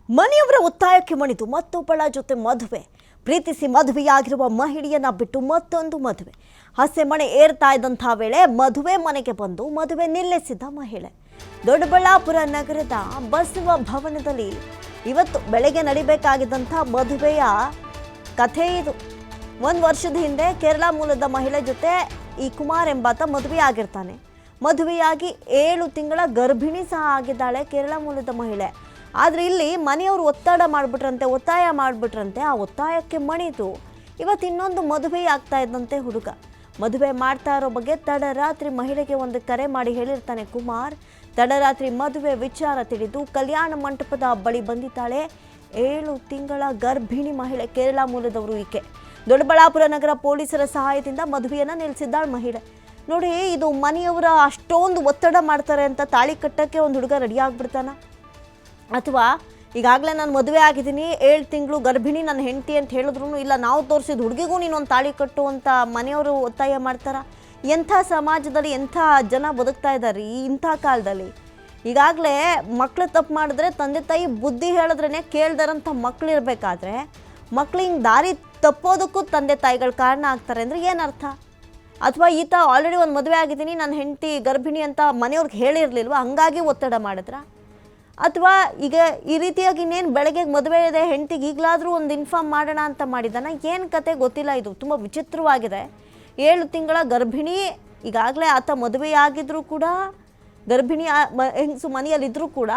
ಮನೆಯವರ ಒತ್ತಾಯಕ್ಕೆ ಮಣಿದು ಮತ್ತೊಬ್ಬಳ ಜೊತೆ ಮದುವೆ. ಪ್ರೀತಿಸಿ ಮದುವೆಯಾಗಿರುವ ಮಹಿಳೆಯನ್ನ ಬಿಟ್ಟು ಮತ್ತೊಂದು ಮದುವೆ. ಹಸೆಮಣೆ ಏರ್ತಾ ಇದ್ದಂಥ ವೇಳೆ ಮದುವೆ ಮನೆಗೆ ಬಂದು ಮದುವೆ ನಿಲ್ಲಿಸಿದ ಮಹಿಳೆ. ದೊಡ್ಡಬಳ್ಳಾಪುರ ನಗರದ ಬಸವ ಭವನದಲ್ಲಿ ಇವತ್ತು ಬೆಳಗ್ಗೆ ನಡಿಬೇಕಾಗಿದ್ದಂಥ ಮದುವೆಯ ಕಥೆ ಇದು. ಒಂದು ವರ್ಷದ ಹಿಂದೆ ಕೇರಳ ಮೂಲದ ಮಹಿಳೆ ಜೊತೆ ಈ ಕುಮಾರ್ ಎಂಬಾತ ಮದುವೆಯಾಗಿರ್ತಾನೆ. ಮದುವೆಯಾಗಿ 7 ತಿಂಗಳ ಗರ್ಭಿಣಿ ಸಹ ಆಗಿದ್ದಾಳೆ ಕೇರಳ ಮೂಲದ ಮಹಿಳೆ. ಆದರೆ ಇಲ್ಲಿ ಮನೆಯವರು ಒತ್ತಾಯ ಮಾಡಿಬಿಟ್ರಂತೆ. ಆ ಒತ್ತಾಯಕ್ಕೆ ಮಣಿದು ಇವತ್ತು ಇನ್ನೊಂದು ಮದುವೆ ಆಗ್ತಾ ಇದ್ದಂತೆ ಹುಡುಗ. ಮದುವೆ ಮಾಡ್ತಾ ಇರೋ ಬಗ್ಗೆ ತಡರಾತ್ರಿ ಮಹಿಳೆಗೆ ಒಂದು ಕರೆ ಮಾಡಿ ಹೇಳಿರ್ತಾನೆ ಕುಮಾರ್. ತಡರಾತ್ರಿ ಮದುವೆ ವಿಚಾರ ತಿಳಿದು ಕಲ್ಯಾಣ ಮಂಟಪದ ಬಳಿ ಬಂದಿದ್ದಾಳೆ 7 ತಿಂಗಳ ಗರ್ಭಿಣಿ ಮಹಿಳೆ. ಕೇರಳ ಮೂಲದವರು ಈಕೆ. ದೊಡ್ಡಬಳ್ಳಾಪುರ ನಗರ ಪೊಲೀಸರ ಸಹಾಯದಿಂದ ಮದುವೆಯನ್ನು ನಿಲ್ಲಿಸಿದ್ದಾಳೆ ಮಹಿಳೆ. ನೋಡಿ, ಇದು ಮನೆಯವರ ಅಷ್ಟೊಂದು ಒತ್ತಡ ಮಾಡ್ತಾರೆ ಅಂತ ತಾಳಿ ಕಟ್ಟಕ್ಕೆ ಒಂದು ಹುಡುಗ ರೆಡಿ ಆಗ್ಬಿಡ್ತಾನ, ಅಥವಾ ಈಗಾಗಲೇ ನಾನು ಮದುವೆ ಆಗಿದ್ದೀನಿ 7 ತಿಂಗಳು ಗರ್ಭಿಣಿ ನನ್ನ ಹೆಂಡತಿ ಅಂತ ಹೇಳಿದ್ರು ಇಲ್ಲ ನಾವು ತೋರಿಸಿದ ಹುಡುಗಿಗೂ ನೀನೊಂದು ತಾಳಿ ಕಟ್ಟು ಅಂತ ಮನೆಯವರು ಒತ್ತಾಯ ಮಾಡ್ತಾರ. ಎಂಥ ಸಮಾಜದಲ್ಲಿ ಎಂಥ ಜನ ಬದುಕ್ತಾ ಇದ್ದಾರೆ ಇಂಥ ಕಾಲದಲ್ಲಿ. ಈಗಾಗಲೇ ಮಕ್ಕಳು ತಪ್ಪು ಮಾಡಿದ್ರೆ ತಂದೆ ತಾಯಿ ಬುದ್ಧಿ ಹೇಳಿದ್ರೇ ಕೇಳ್ದಾರಂಥ ಮಕ್ಕಳು ಇರಬೇಕಾದ್ರೆ ಮಕ್ಳು ಹಿಂಗೆ ದಾರಿ ತಪ್ಪೋದಕ್ಕೂ ತಂದೆ ತಾಯಿಗಳು ಕಾರಣ ಆಗ್ತಾರೆ ಅಂದರೆ ಏನರ್ಥ? ಅಥವಾ ಈತ ಆಲ್ರೆಡಿ ಒಂದು ಮದುವೆ ಆಗಿದ್ದೀನಿ ನನ್ನ ಹೆಂಡತಿ ಗರ್ಭಿಣಿ ಅಂತ ಮನೆಯವ್ರಿಗೆ ಹೇಳಿರಲಿಲ್ವ, ಹಂಗಾಗಿ ಒತ್ತಡ ಮಾಡಿದ್ರ? ಅಥವಾ ಈಗ ಈ ರೀತಿಯಾಗಿ ಇನ್ನೇನು ಬೆಳಗ್ಗೆ ಮದುವೆ ಇದೆ ಹೆಂಡತಿಗೆ ಈಗಲಾದರೂ ಒಂದು ಇನ್ಫಾರ್ಮ್ ಮಾಡೋಣ ಅಂತ ಮಾಡಿದ್ದಾನ, ಏನು ಕತೆ ಗೊತ್ತಿಲ್ಲ. ಇದು ತುಂಬ ವಿಚಿತ್ರವಾಗಿದೆ. 7 ತಿಂಗಳ ಗರ್ಭಿಣಿ, ಈಗಾಗಲೇ ಆತ ಮದುವೆಯಾಗಿದ್ದರೂ ಕೂಡ ಗರ್ಭಿಣಿ ಹೆಂಗಸು ಮನೆಯಲ್ಲಿದ್ದರೂ ಕೂಡ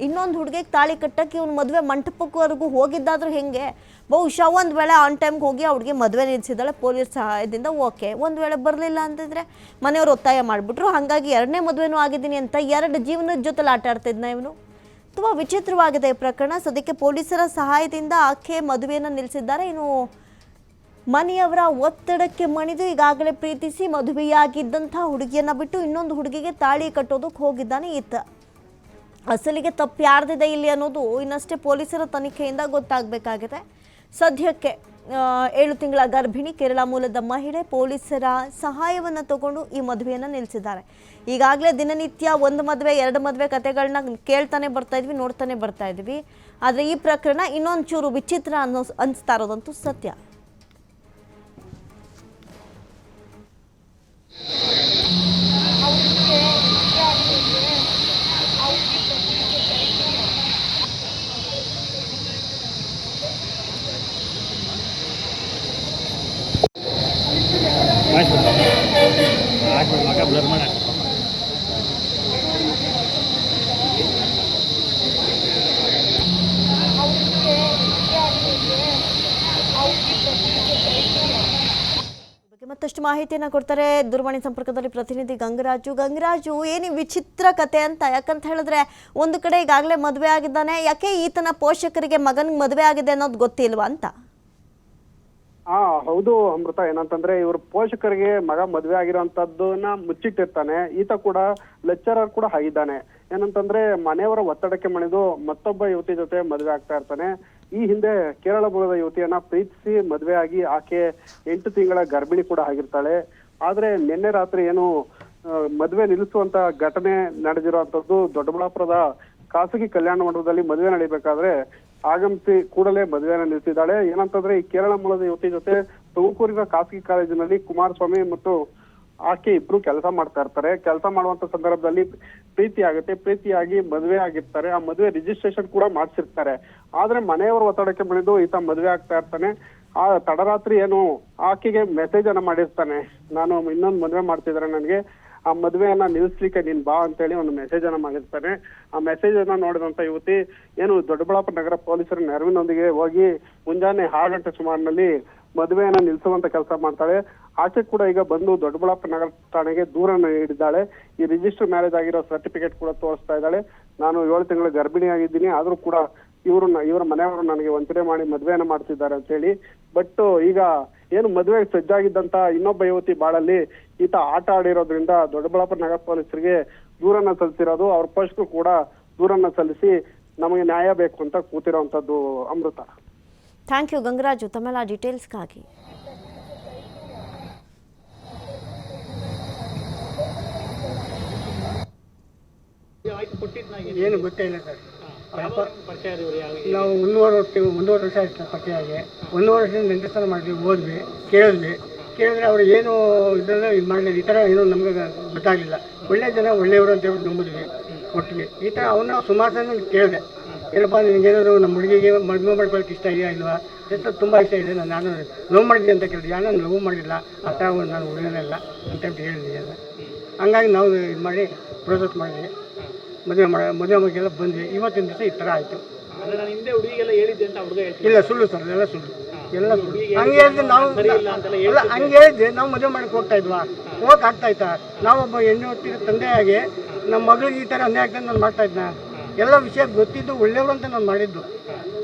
ಇನ್ನೊಂದು ಹುಡುಗಿಗೆ ತಾಳಿ ಕಟ್ಟಕ್ಕೆ ಇವನು ಮದುವೆ ಮಂಟಪಕ್ಕವರೆಗೂ ಹೋಗಿದ್ದಾದ್ರೂ ಹೆಂಗೆ? ಬಹುಶಃ ಒಂದು ವೇಳೆ ಆನ್ ಟೈಮ್ಗೆ ಹೋಗಿ ಆ ಹುಡುಗಿ ಮದುವೆ ನಿಲ್ಲಿಸಿದಾಳೆ ಪೊಲೀಸ್ ಸಹಾಯದಿಂದ, ಓಕೆ. ಒಂದು ವೇಳೆ ಬರಲಿಲ್ಲ ಅಂತಂದರೆ ಮನೆಯವರು ಒತ್ತಾಯ ಮಾಡಿಬಿಟ್ರು, ಹಾಗಾಗಿ 2ನೇ ಮದುವೆನೂ ಆಗಿದ್ದೀನಿ ಅಂತ 2 ಜೀವನದ ಜೊತೆಲಿ ಆಟ ಆಡ್ತಿದ್ನ ಇವನು. ತುಂಬ ವಿಚಿತ್ರವಾಗಿದೆ ಈ ಪ್ರಕರಣ. ಸದ್ಯಕ್ಕೆ ಪೊಲೀಸರ ಸಹಾಯದಿಂದ ಆಕೆ ಮದುವೆಯನ್ನು ನಿಲ್ಲಿಸಿದ್ದಾರೆ. ಇನ್ನು ಮನೆಯವರ ಒತ್ತಡಕ್ಕೆ ಮಣಿದು ಈಗಾಗಲೇ ಪ್ರೀತಿಸಿ ಮದುವೆಯಾಗಿದ್ದಂಥ ಹುಡುಗಿಯನ್ನು ಬಿಟ್ಟು ಇನ್ನೊಂದು ಹುಡುಗಿಗೆ ತಾಳಿ ಕಟ್ಟೋದಕ್ಕೆ ಹೋಗಿದ್ದಾನೆ ಈತ. ಅಸಲಿಗೆ ತಪ್ಪು ಯಾರ್ದಿದೆ ಇಲ್ಲಿ ಅನ್ನೋದು ಇನ್ನಷ್ಟೇ ಪೊಲೀಸರ ತನಿಖೆಯಿಂದ ಗೊತ್ತಾಗಬೇಕಾಗಿದೆ. ಸದ್ಯಕ್ಕೆ 7 ತಿಂಗಳ ಗರ್ಭಿಣಿ ಕೇರಳ ಮೂಲದ ಮಹಿಳೆ ಪೊಲೀಸರ ಸಹಾಯವನ್ನು ತಗೊಂಡು ಈ ಮದುವೆಯನ್ನು ನಿಲ್ಲಿಸಿದ್ದಾರೆ. ಈಗಾಗಲೇ ದಿನನಿತ್ಯ 1 ಮದುವೆ 2 ಮದುವೆ ಕತೆಗಳನ್ನ ಕೇಳ್ತಾನೆ ಬರ್ತಾ ಇದ್ವಿ, ನೋಡ್ತಾನೆ ಬರ್ತಾ ಇದ್ವಿ. ಆದರೆ ಈ ಪ್ರಕರಣ ಇನ್ನೊಂದು ಚೂರು ವಿಚಿತ್ರ ಅನಿಸ್ತಾ ಇರೋದಂತೂ ಸತ್ಯ. ಬ್ಲರ್ ಮಾಡ ಮತ್ತಷ್ಟು ಮಾಹಿತಿಯನ್ನು ಕೊಡ್ತಾರೆ ದೂರವಾಣಿ ಸಂಪರ್ಕದಲ್ಲಿ ಪ್ರತಿನಿಧಿ ಗಂಗರಾಜು. ಏನು ವಿಚಿತ್ರ ಕತೆ ಅಂತ, ಯಾಕಂತ ಹೇಳಿದ್ರೆ ಒಂದು ಕಡೆ ಈಗಾಗಲೇ ಮದುವೆ ಆಗಿದ್ದಾನೆ, ಯಾಕೆ ಈತನ ಪೋಷಕರಿಗೆ ಮಗನಿಗೆ ಮದುವೆ ಆಗಿದೆ ಅನ್ನೋದು ಗೊತ್ತಿಲ್ವಾ ಅಂತ? ಹೌದು ಅಮೃತ. ಏನಂತಂದ್ರೆ ಇವ್ರ ಪೋಷಕರಿಗೆ ಮಗ ಮದ್ವೆ ಆಗಿರೋಂಥದ್ದನ್ನ ಮುಚ್ಚಿಟ್ಟಿರ್ತಾನೆ. ಈತ ಕೂಡ ಲೆಕ್ಚರರ್ ಕೂಡ ಆಗಿದ್ದಾನೆ. ಏನಂತಂದ್ರೆ ಮನೆಯವರ ಒತ್ತಡಕ್ಕೆ ಮಣಿದು ಮತ್ತೊಬ್ಬ ಯುವತಿ ಜೊತೆ ಮದ್ವೆ ಆಗ್ತಾ ಇರ್ತಾನೆ. ಈ ಹಿಂದೆ ಕೇರಳ ಮೂಲದ ಯುವತಿಯನ್ನ ಪ್ರೀತಿಸಿ ಮದ್ವೆ ಆಗಿ ಆಕೆ 8 ತಿಂಗಳ ಗರ್ಭಿಣಿ ಕೂಡ ಆಗಿರ್ತಾಳೆ. ಆದ್ರೆ ನಿನ್ನೆ ರಾತ್ರಿ ಏನು ಮದ್ವೆ ನಿಲ್ಲಿಸುವಂತ ಘಟನೆ ನಡೆದಿರುವಂತದ್ದು ದೊಡ್ಡಬಳ್ಳಾಪುರದ ಖಾಸಗಿ ಕಲ್ಯಾಣ ಮಂಟಪದಲ್ಲಿ ಮದುವೆ ನಡೀಬೇಕಾದ್ರೆ ಆಗಮಿಸಿ ಕೂಡಲೇ ಮದುವೆಯನ್ನು ನಿಲ್ಲಿಸಿದ್ದಾಳೆ. ಏನಂತಂದ್ರೆ ಈ ಕೇರಳ ಮೂಲದ ಯುವತಿ ಜೊತೆ ತುಮಕೂರಿನ ಖಾಸಗಿ ಕಾಲೇಜಿನಲ್ಲಿ ಕುಮಾರಸ್ವಾಮಿ ಮತ್ತು ಆಕೆ ಇಬ್ರು ಕೆಲಸ ಮಾಡ್ತಾ ಇರ್ತಾರೆ. ಕೆಲಸ ಮಾಡುವಂತ ಸಂದರ್ಭದಲ್ಲಿ ಪ್ರೀತಿ ಆಗುತ್ತೆ. ಪ್ರೀತಿಯಾಗಿ ಮದುವೆ ಆಗಿರ್ತಾರೆ. ಆ ಮದುವೆ ರಿಜಿಸ್ಟ್ರೇಷನ್ ಕೂಡ ಮಾಡ್ಸಿರ್ತಾರೆ. ಆದ್ರೆ ಮನೆಯವರು ಒತ್ತಡಕ್ಕೆ ಮಣಿದು ಈತ ಮದುವೆ ಆಗ್ತಾ ಇರ್ತಾನೆ. ಆ ತಡರಾತ್ರಿ ಏನು ಆಕೆಗೆ ಮೆಸೇಜ್ ಅನ್ನ ಮಾಡಿರ್ತಾನೆ, ನಾನು ಇನ್ನೊಂದು ಮದುವೆ ಮಾಡ್ತಿದ್ರೆ ನನಗೆ ಆ ಮದುವೆಯನ್ನ ನಿಲ್ಲಿಸ್ಲಿಕ್ಕೆ ನೀನ್ ಬಾ ಅಂತೇಳಿ ಒಂದು ಮೆಸೇಜ್ ಅನ್ನ ಮಾಡಿರ್ತಾನೆ. ಆ ಮೆಸೇಜ್ ಅನ್ನ ನೋಡಿದಂತ ಯುವತಿ ಏನು ದೊಡ್ಡಬಳ್ಳಾಪುರ ನಗರ ಪೊಲೀಸರ ನೆರವಿನೊಂದಿಗೆ ಹೋಗಿ ಮುಂಜಾನೆ 6 ಗಂಟೆ ಸುಮಾರಿನಲ್ಲಿ ಮದುವೆಯನ್ನ ನಿಲ್ಲಿಸುವಂತ ಕೆಲಸ ಮಾಡ್ತಾಳೆ. ಆಚೆ ಕೂಡ ಈಗ ಬಂದು ದೊಡ್ಡಬಳ್ಳಾಪುರ ನಗರ ಠಾಣೆಗೆ ದೂರನ್ನು ನೀಡಿದ್ದಾಳೆ. ಈ ರಿಜಿಸ್ಟರ್ ಮ್ಯಾರೇಜ್ ಆಗಿರೋ ಸರ್ಟಿಫಿಕೇಟ್ ಕೂಡ ತೋರಿಸ್ತಾ ಇದ್ದಾಳೆ. ನಾನು 7 ತಿಂಗಳ ಗರ್ಭಿಣಿ ಆಗಿದ್ದೀನಿ, ಆದ್ರೂ ಕೂಡ ಇವರ ಮನೆಯವರು ನನಗೆ ವಂಚನೆ ಮಾಡಿ ಮದುವೆಯನ್ನ ಮಾಡ್ತಿದ್ದಾರೆ ಅಂತ ಹೇಳಿ. ಬಟ್ ಈಗ ಏನು ಮದುವೆಗೆ ಸಜ್ಜಾಗಿದ್ದಂತ ಇನ್ನೊಬ್ಬ ಯುವತಿ ಬಾಳಲ್ಲಿ ಈತ ಆಟ ಆಡಿರೋದ್ರಿಂದ ದೊಡ್ಡಬಳ್ಳಾಪುರ ನಗರ ಪೊಲೀಸರಿಗೆ ದೂರನ್ನ ಸಲ್ಲಿಸಿರೋದು. ಅವ್ರ ಪೋಷಕರು ಕೂಡ ದೂರನ್ನ ಸಲ್ಲಿಸಿ ನಮಗೆ ನ್ಯಾಯ ಬೇಕು ಅಂತ ಕೂತಿರೋಂಥದ್ದು ಅಮೃತ. ಥ್ಯಾಂಕ್ ಯು ಗಂಗರಾಜು ತಮ್ಮೆಲ್ಲ ಡೀಟೇಲ್ಸ್ಗಾಗಿ. ಏನು ಗೊತ್ತಿಲ್ಲ ಸರ್. ಪರಿಚಯ ಇವ್ರು ಯಾವ ನಾವು ಒಂದೂವರೆ ವರ್ಷ ಆಯ್ತು ಪರಿಚಯ ಆಗಿ. 1 ವರ್ಷದಿಂದ ನೆಂಟಸ್ಥಾನ ಮಾಡಿದ್ವಿ, ಓದ್ವಿ, ಕೇಳಿದ್ರೆ ಅವ್ರು ಏನು ಇದೆಲ್ಲ ಇದು ಮಾಡಲಿಲ್ಲ. ಈ ಥರ ಏನೋ ನಮ್ಗೆ ಗೊತ್ತಾಗಲಿಲ್ಲ. ಒಳ್ಳೆ ಜನ ಒಳ್ಳೆಯವರು ಅಂತ ಹೇಳ್ಬಿಟ್ಟು ನಂಬಿದ್ವಿ, ಕೊಟ್ವಿ. ಈ ಥರ ಅವನ್ನ ಸುಮಾರು ಜನ ಕೇಳಿದೆ, ಏನಪ್ಪ ನಿನಗೇನಾದ್ರು ನಮ್ಮ ಹುಡುಗಿಗೆ ಮದುವೆ ಮಾಡ್ಕೊಳ್ಳೋಕೆ ಇಷ್ಟ ಇದೆಯಾ ಇಲ್ವಾ ಅಂತ. ತುಂಬ ಇಷ್ಟ ಇದೆ, ನಾನು ಲವ್ ಮಾಡಿದ್ದೆ ಅಂತ ಕೇಳಿದೆ. ನಾನು ಲವ್ ಮಾಡಿಲ್ಲ, ಆ ಥರ ನಾನು ಹುಡುಗನೆಲ್ಲ ಅಂತ ಹೇಳಿದ್ದೆ. ಹಂಗಾಗಿ ನಾವು ಇದು ಮಾಡಿ ಪ್ರೋಸೆಸ್ ಮಾಡಿದ್ವಿ, ಮದುವೆ ಮಗೆಲ್ಲ ಬಂದ್ವಿ. ಇವತ್ತಿನ ದಿವಸ ಈ ಥರ ಆಯಿತು. ಅಂದ್ರೆ ನಾನು ಹಿಂದೆ ಹುಡುಗಿಗೆಲ್ಲ ಹೇಳಿದ್ದೆ ಅಂತ ಹುಡುಗ ಹೇಳ್ತೀನಿ. ಇಲ್ಲ, ಸುಳ್ಳು ಸರ್, ಎಲ್ಲ ಸುಳ್ಳು. ಹಂಗೆ ಹೇಳಿದ್ರೆ ನಾವು ಅಲ್ಲ, ಹಂಗೆ ಹೇಳಿದ್ದೆ ನಾವು ಮದುವೆ ಮಾಡಕ್ಕೆ ಹೋಗ್ತಾ ಇದ್ವಾ, ಹೋಗಕ್ಕೆ ಆಗ್ತಾ ಇತ್ತಾ? ನಾವೊಬ್ಬ ಹೆಣ್ಣು ಹೊತ್ತಿರೋ ತಂದೆಯಾಗಿ ನಮ್ಮ ಮಗಳಿಗೆ ಈ ಥರ ಅನ್ಯಾಯ ಆಗ್ತದೆ ನಾನು ಮಾಡ್ತಾ ಇದ್ನ. ಎಲ್ಲ ವಿಷಯ ಗೊತ್ತಿದ್ದು ಒಳ್ಳೆಯವರು ಅಂತ ನಾನು ಮಾಡಿದ್ದು.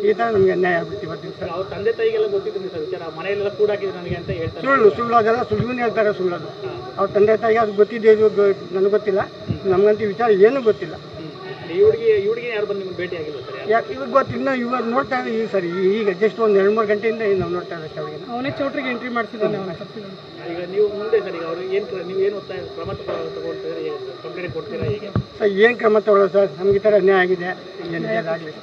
ಈ ಥರ ನಮಗೆ ಅನ್ಯಾಯ ಆಗ್ಬಿಟ್ಟು ಇವತ್ತಿನ ದಿವಸ. ಅವ್ರ ತಂದೆ ತಾಯಿಗೆಲ್ಲ ಗೊತ್ತಿತ್ತು ಸರ್ ವಿಚಾರ, ಮನೆಯಲ್ಲೆಲ್ಲ ಕೂಡ ಹಾಕಿದ್ರು ನನಗೆ ಅಂತ ಹೇಳ್ತಾರೆ. ಸುಳ್ಳು ಅದೆಲ್ಲ ಸುಳ್ಳು ಹೇಳ್ತಾರೆ, ಸುಳ್ಳು ಅದು. ಅವ್ರ ತಂದೆ ತಾಯಿಗೆ ಅದು ಗೊತ್ತಿದೆ, ಇದು ನನಗೆ ಗೊತ್ತಿಲ್ಲ. ನಮಗಂತೂ ವಿಚಾರ ಏನೂ ಗೊತ್ತಿಲ್ಲ. ಈ ಹುಡುಗಿ ಯಾರು ಬಂದು ನಿಮ್ಗೆ ಭೇಟಿ ಆಗಿಲ್ಲ ಸರ್? ಯಾಕೆ ಇವಾಗ ಗೊತ್ತಿಲ್ಲ, ಇವಾಗ ನೋಡ್ತಾ ಇದ್ದೀವಿ. ಈಗ ಸರಿ, ಈಗ ಜಸ್ಟ್ ಒಂದು 2-3 ಗಂಟೆಯಿಂದ ನಾವು ನೋಡ್ತಾ ಇದ್ದೀವಿ ಅವಳಿಗೆ. ಅವನೇ ಚೌಟ್ರಿಗೆ ಎಂಟ್ರಿ ಮಾಡಿಸಿದ್ದಾನೆ. ಈಗ ನೀವು ಮುಂದೆ ಸರ್, ಈಗ ಅವ್ರು ನೀವು ಏನು ಕ್ರಮ ತಗೊಳ್ತೀರಾ, ಕಂಪ್ಲೇಂಟ್ ಕೊಡ್ತೀರಾ? ಈಗ ಸರ್ ಏನು ಕ್ರಮ ತಗೊಳ್ಳೋದು ಸರ್? ನಮ್ಗೆ ಈ ಥರ ಅನ್ಯಾಯ ಆಗಿದೆ, ಆಗಲಿ.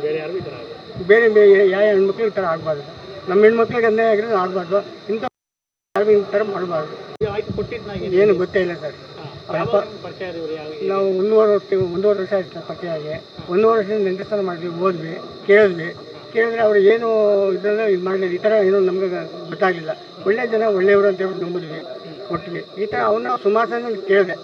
ಬೇರೆ ಯಾರಿಗೂ ಈ ಥರ ಆಗುತ್ತೆ? ಬೇರೆ ಯಾವ ಹೆಣ್ಮಕ್ಳಿಗೆ ಈ ಥರ ಆಗಬಾರ್ದು. ನಮ್ಮ ಹೆಣ್ಮಕ್ಳಿಗೆ ಅನ್ಯಾಯ ಆಗಿರೋದು ಆಗಬಾರ್ದು. ಇಂಥ ಯಾರಿಗೂ ಈ ಥರ ಮಾಡಬಾರ್ದು. ಆಯ್ತು ಕೊಟ್ಟಿದ್ದು ಏನು ಗೊತ್ತೇ ಇಲ್ಲ ಸರ್. ಪರಿಚಯ ಇವ್ರು ಯಾವ ನಾವು ಒಂದೂವರೆ ವರ್ಷ ಆಯ್ತು ಪರಿಚಯ ಆಗಿ. 1 ವರ್ಷದಿಂದ ನೆಂಟಸ್ಥಾನ ಮಾಡಿದ್ವಿ, ಓದ್ವಿ, ಕೇಳಿದ್ರೆ ಅವ್ರು ಏನು ಇದೆಲ್ಲ ಇದು ಮಾಡಲಿಲ್ಲ. ಈ ಥರ ಏನೋ ನಮ್ಗೆ ಗೊತ್ತಾಗಲಿಲ್ಲ. ಒಳ್ಳೆ ಜನ ಒಳ್ಳೆಯವರು ಅಂತ ಹೇಳ್ಬಿಟ್ಟು ನಂಬಿದ್ವಿ, ಕೊಟ್ವಿ. ಈ ಥರ ಅವನ್ನ ಸುಮಾರು ಜನ ಕೇಳಿದೆ,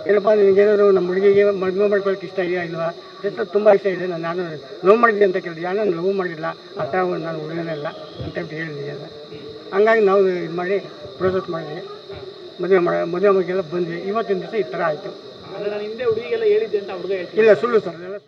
ಏನಪ್ಪ ನಿನಗೇನಾದ್ರು ನಮ್ಮ ಹುಡುಗಿಗೆ ಮದುವೆ ಮಾಡ್ಕೊಳ್ಳೋಕೆ ಇಷ್ಟ ಇದೆಯಾ ಇಲ್ವಾ ಅಂತ. ತುಂಬ ಇಷ್ಟ ಇದೆ, ನಾನು ಲವ್ ಮಾಡಿದ್ದೆ ಅಂತ ಕೇಳಿದೆ. ನಾನು ಲವ್ ಮಾಡಿಲ್ಲ, ಆ ಥರ ನಾನು ಹುಡುಗನೆಲ್ಲ ಅಂತ ಹೇಳಿದ್ದೆ. ಹಂಗಾಗಿ ನಾವು ಇದು ಮಾಡಿ ಪ್ರೋಸೆಸ್ ಮಾಡಿದ್ವಿ, ಮದುವೆ ಮಗೆಲ್ಲ ಬಂದ್ವಿ. ಇವತ್ತಿನ ದಿವಸ ಈ ಥರ ಆಯಿತು. ಅಂದ್ರೆ ನಾನು ಹಿಂದೆ ಹುಡುಗಿಗೆಲ್ಲ ಹೇಳಿದ್ದೆ ಅಂತ ಹುಡುಗ ಹೇಳ್ತೀನಿ. ಇಲ್ಲ, ಸುಳ್ಳು ಸರ್, ಎಲ್ಲ